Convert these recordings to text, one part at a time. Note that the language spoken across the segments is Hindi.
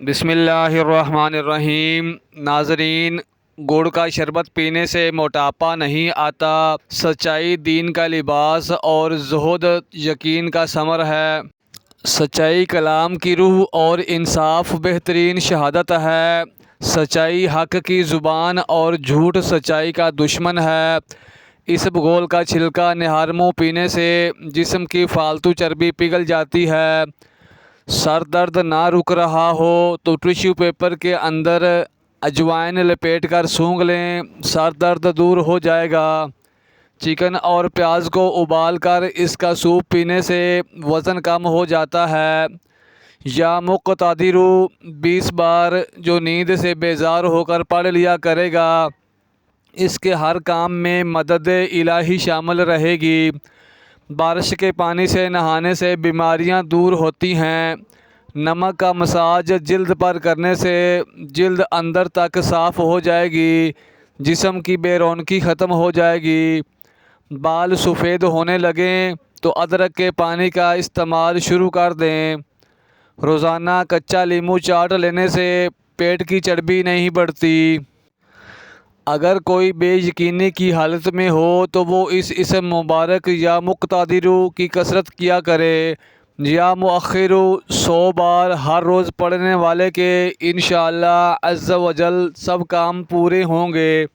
बिस्मिल्लाहिर्रहमानिर्रहीम। नाज़रीन, गुड़ का शरबत पीने से मोटापा नहीं आता। सच्चाई दीन का लिबास और ज़ुहद यकीन का समर है। सच्चाई कलाम की रूह और इंसाफ बेहतरीन शहादत है। सच्चाई हक़ की ज़ुबान और झूठ सच्चाई का दुश्मन है। इस भूगोल का छिलका निहार मुँह पीने से जिस्म की फालतू चर्बी पिघल जाती है। सर दर्द ना रुक रहा हो तो टिश्यू पेपर के अंदर अजवाइन लपेट कर सूंघ लें, सर दर्द दूर हो जाएगा। चिकन और प्याज को उबाल कर इसका सूप पीने से वज़न कम हो जाता है। या मुक़्तादिरू 20 बार जो नींद से बेजार होकर पढ़ लिया करेगा, इसके हर काम में मदद इलाही शामिल रहेगी। बारिश के पानी से नहाने से बीमारियां दूर होती हैं। नमक का मसाज जिल्द पर करने से जिल्द अंदर तक साफ़ हो जाएगी, जिस्म की बेरौनकी ख़त्म हो जाएगी। बाल सफ़ेद होने लगें तो अदरक के पानी का इस्तेमाल शुरू कर दें। रोज़ाना कच्चा नींबू चाट लेने से पेट की चर्बी नहीं बढ़ती। अगर कोई बेयकीनी की हालत में हो तो वो इस इसम मुबारक या मुक़्तादिरू की कसरत किया करे। या मुअख्खिरू 100 बार हर रोज़ पढ़ने वाले के इंशाअल्लाह अज़्ज़ व जल सब काम पूरे होंगे।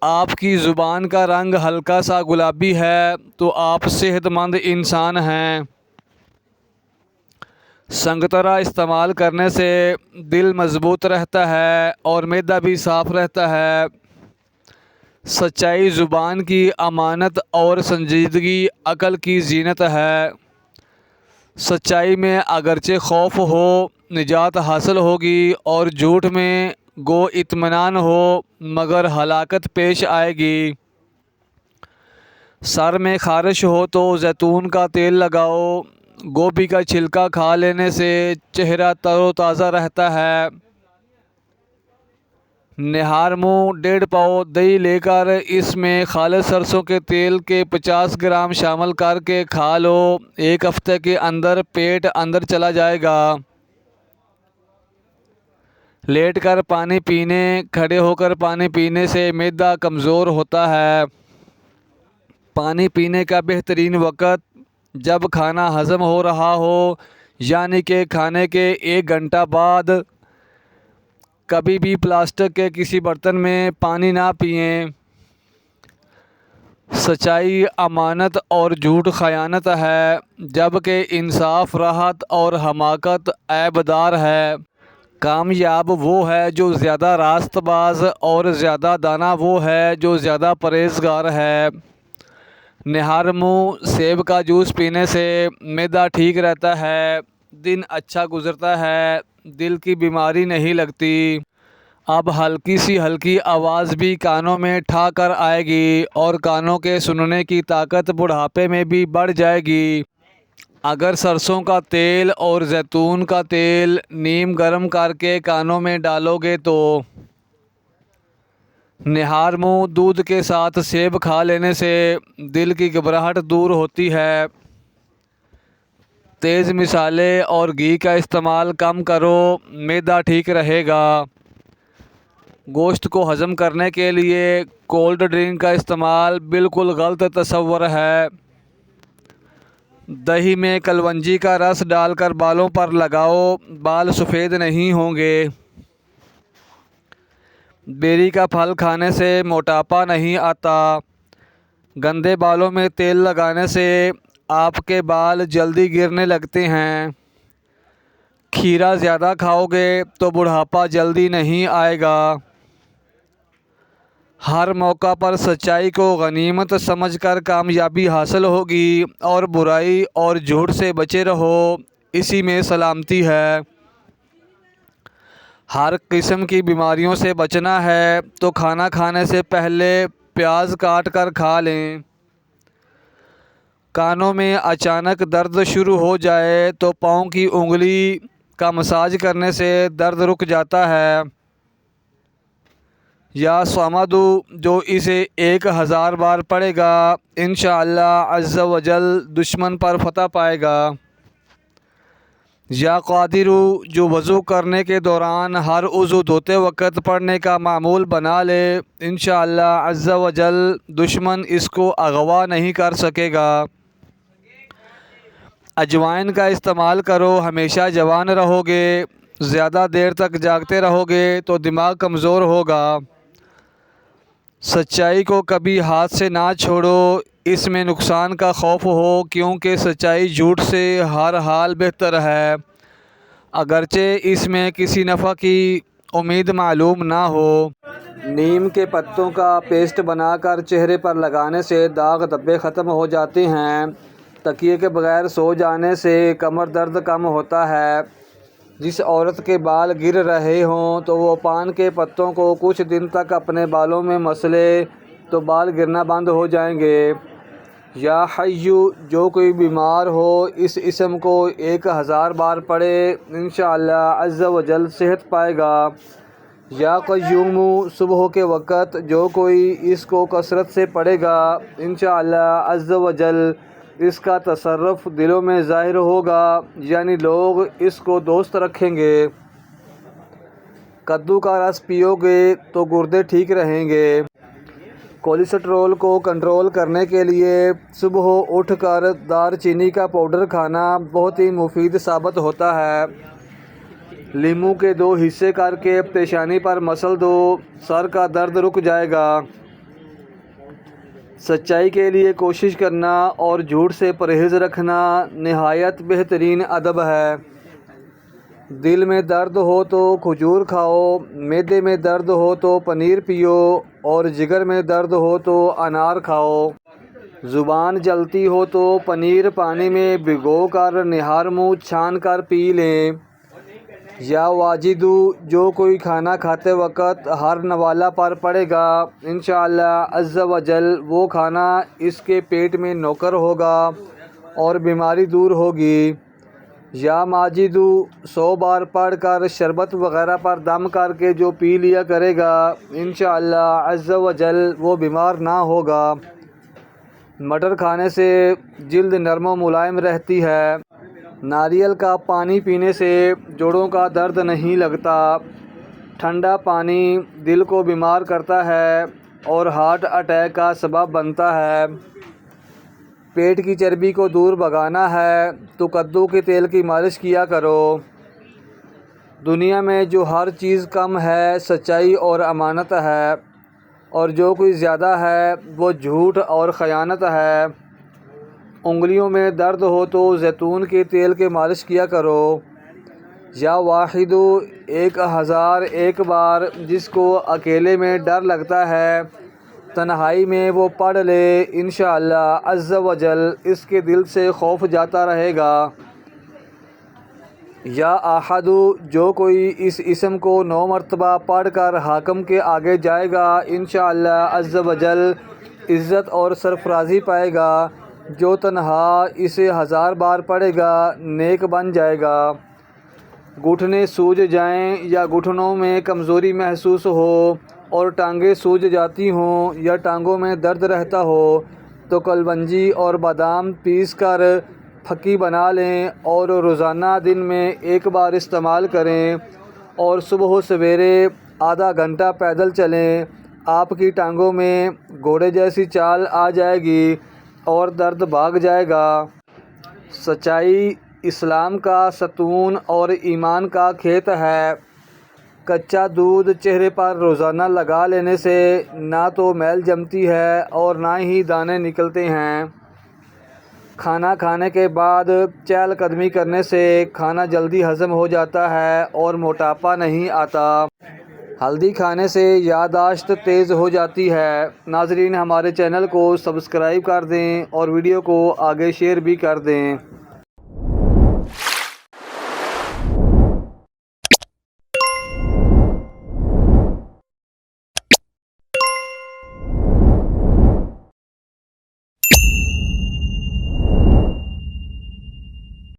आपकी ज़ुबान का रंग हल्का सा गुलाबी है तो आप सेहतमंद इंसान हैं। संगतरा इस्तेमाल करने से दिल मज़बूत रहता है और मैदा भी साफ़ रहता है। सच्चाई ज़ुबान की अमानत और संजीदगी अक़ल की ज़ीनत है। सच्चाई में अगरचे खौफ हो निजात हासिल होगी और झूठ में गो इत्मीनान हो मगर हलाकत पेश आएगी। सर में ख़ारिश हो तो जैतून का तेल लगाओ। गोभी का छिलका खा लेने से चेहरा तरोताज़ा रहता है। निहार मुँह 1.5 पाव दही लेकर इसमें खालिस सरसों के तेल के 50 ग्राम शामिल करके खा लो। 1 हफ्ते के अंदर पेट अंदर चला जाएगा। लेट कर पानी पीने, खड़े होकर पानी पीने से मैदा कमज़ोर होता है। पानी पीने का बेहतरीन वक़्त जब खाना हज़म हो रहा हो, यानी कि खाने के 1 घंटा बाद। कभी भी प्लास्टिक के किसी बर्तन में पानी ना पिएं। सच्चाई अमानत और झूठ ख़यानत है, जबकि इंसाफ राहत और हमाकत ऐबदार है। कामयाब वो है जो ज़्यादा रास्तबाज़ और ज़्यादा दाना वो है जो ज़्यादा परहेज़गार है। निहार मुँह सेब का जूस पीने से मैदा ठीक रहता है, दिन अच्छा गुज़रता है, दिल की बीमारी नहीं लगती। अब हल्की आवाज़ भी कानों में ठा कर आएगी और कानों के सुनने की ताकत बुढ़ापे में भी बढ़ जाएगी। अगर सरसों का तेल और जैतून का तेल नीम गर्म करके कानों में डालोगे तो। निहार मुँह दूध के साथ सेब खा लेने से दिल की घबराहट दूर होती है। तेज़ मिसाले और घी का इस्तेमाल कम करो, मैदा ठीक रहेगा। गोश्त को हज़म करने के लिए कोल्ड ड्रिंक का इस्तेमाल बिल्कुल गलत तसव्वुर है। दही में कलवंजी का रस डालकर बालों पर लगाओ, बाल सफ़ेद नहीं होंगे। बेरी का फल खाने से मोटापा नहीं आता। गंदे बालों में तेल लगाने से आपके बाल जल्दी गिरने लगते हैं। खीरा ज़्यादा खाओगे तो बुढ़ापा जल्दी नहीं आएगा। हर मौका पर सच्चाई को गनीमत समझकर कामयाबी हासिल होगी और बुराई और झूठ से बचे रहो, इसी में सलामती है। हर किस्म की बीमारियों से बचना है तो खाना खाने से पहले प्याज काट कर खा लें। कानों में अचानक दर्द शुरू हो जाए तो पाँव की उंगली का मसाज करने से दर्द रुक जाता है। या स्वामादू जो इसे 1000 बार पढ़ेगा इंशाअल्लाह अज़्ज़ व जल दुश्मन पर फतह पाएगा। या क़ादिरू जो वज़ू करने के दौरान हर उज़ू धोते वक़्त पढ़ने का मामूल बना ले, इंशाअल्लाह अज़्ज़ा व जल दुश्मन इसको अगवा नहीं कर सकेगा। अजवाइन का इस्तेमाल करो, हमेशा जवान रहोगे। ज़्यादा देर तक जागते रहोगे तो दिमाग कमज़ोर होगा। सच्चाई को कभी हाथ से ना छोड़ो, इसमें नुकसान का खौफ हो, क्योंकि सच्चाई झूठ से हर हाल बेहतर है, अगरचे इसमें किसी नफ़ा की उम्मीद मालूम ना हो। नीम के पत्तों का पेस्ट बनाकर चेहरे पर लगाने से दाग धब्बे ख़त्म हो जाते हैं। तकिए के बगैर सो जाने से कमर दर्द कम होता है। जिस औरत के बाल गिर रहे हों तो वो पान के पत्तों को कुछ दिन तक अपने बालों में मसले तो बाल गिरना बंद हो जाएंगे। या हय्यू जो कोई बीमार हो इस इसम को 1000 बार पढ़े, इंशाअल्लाह अज़्ज़ा व जल सेहत पाएगा। या क़य्यूमु सुबह के वक़्त जो कोई इसको कसरत से पढ़ेगा, इंशाअल्लाह अज़्ज़ा व जल इसका तसर्रुफ़ दिलों में ज़ाहिर होगा, यानी लोग इसको दोस्त रखेंगे। कद्दू का रस पियोगे तो गुर्दे ठीक रहेंगे। कोलेस्ट्रॉल को कंट्रोल करने के लिए सुबह उठकर दालचीनी का पाउडर खाना बहुत ही मुफीद साबित होता है। लीमू के 2 हिस्से करके पेशानी पर मसल दो, सर का दर्द रुक जाएगा। सच्चाई के लिए कोशिश करना और झूठ से परहेज़ रखना निहायत बेहतरीन अदब है। दिल में दर्द हो तो खजूर खाओ, मैदे में दर्द हो तो पनीर पियो और जिगर में दर्द हो तो अनार खाओ। ज़ुबान जलती हो तो पनीर पानी में भिगो कर निहार मुँह छान कर पी लें। या वाजिदू जो कोई खाना खाते वक़्त हर नवाला पर पड़ेगा, इंशाअल्लाह अज़्ज़ा व जल वो खाना इसके पेट में नौकर होगा और बीमारी दूर होगी। या माजिदू 100 बार पढ़कर शरबत वग़ैरह पर दम करके जो पी लिया करेगा, इंशाअल्लाह अज़्ज़ा व जल वो बीमार ना होगा। मटर खाने से जिल्द नरम व मुलायम रहती है। नारियल का पानी पीने से जोड़ों का दर्द नहीं लगता। ठंडा पानी दिल को बीमार करता है और हार्ट अटैक का सबब बनता है। पेट की चर्बी को दूर भगाना है तो कद्दू के तेल की मालिश किया करो। दुनिया में जो हर चीज़ कम है सच्चाई और अमानत है, और जो कोई ज़्यादा है वो झूठ और ख़यानत है। उंगलियों में दर्द हो तो जैतून के तेल के मालिश किया करो। या वाहिदु 1001 बार जिसको अकेले में डर लगता है तन्हाई में वो पढ़ ले, इंशाअल्लाह अज़्ज़ा व जल इसके दिल से खौफ जाता रहेगा। या आहदु जो कोई इस इसम को 9 मरतबा पढ़ कर हाकम के आगे जाएगा, इंशाअल्लाह अज़्ज़ा व जल इज़्ज़त और सरफराजी पाएगा। जो तन्हा इसे 1000 बार पढ़ेगा नेक बन जाएगा। घुटने सूज जाएं या घुटनों में कमज़ोरी महसूस हो और टांगें सूज जाती हों या टांगों में दर्द रहता हो तो कलवंजी और बादाम पीस कर फक्की बना लें और रोज़ाना दिन में 1 बार इस्तेमाल करें और सुबह सवेरे आधा घंटा पैदल चलें। आपकी टांगों में घोड़े जैसी चाल आ जाएगी और दर्द भाग जाएगा। सच्चाई इस्लाम का सतून और ईमान का खेत है। कच्चा दूध चेहरे पर रोज़ाना लगा लेने से ना तो मैल जमती है और ना ही दाने निकलते हैं। खाना खाने के बाद चहलकदमी करने से खाना जल्दी हज़म हो जाता है और मोटापा नहीं आता। हल्दी खाने से याददाश्त तेज़ हो जाती है। नाज़रीन, हमारे चैनल को सब्सक्राइब कर दें और वीडियो को आगे शेयर भी कर दें।